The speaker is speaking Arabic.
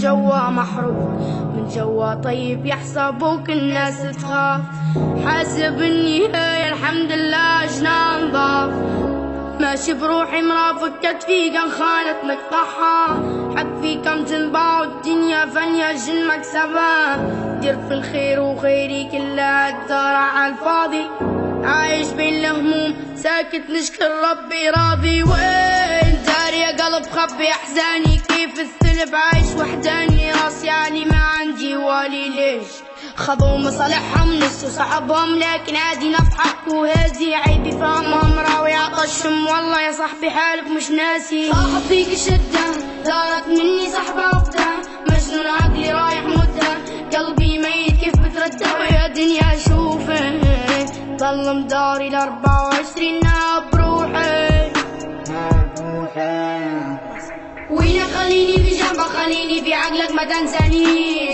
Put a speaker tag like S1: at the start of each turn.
S1: جوا محروق، من جوا طيب يحسبوك الناس تخاف. حاسب النهاية الحمد لله جنا نضاف، ماشي بروحي مرافق كتفي كان خانت نقطعها. حق في كم تنباع والدنيا فانية جن مكسبها. دير في الخير وخيري كلها تزارع عالفاضي، عايش بين الهموم ساكت نشكر ربي راضي. وين داري يا قلب خبي احزاني، كيف الثلب عايش وحداني. راسي يعني ما عندي والي ليش خذوا مصالحهم نسوا صاحبهم، لكن عادي نضحك وهادي عيبي فهمهم راوي عطشهم. والله يا صاحبي حالك مش ناسي، صاحب فيك الشدة دارت مني صاحبة وقتها. مجنون عقلي رايح مدة، قلبي ميت كيف بتردى. ويا دنيا شوفي ضل مداري ل24 بروحي. وينك خليني في جنبك، خليني في عقلك ما تنساني.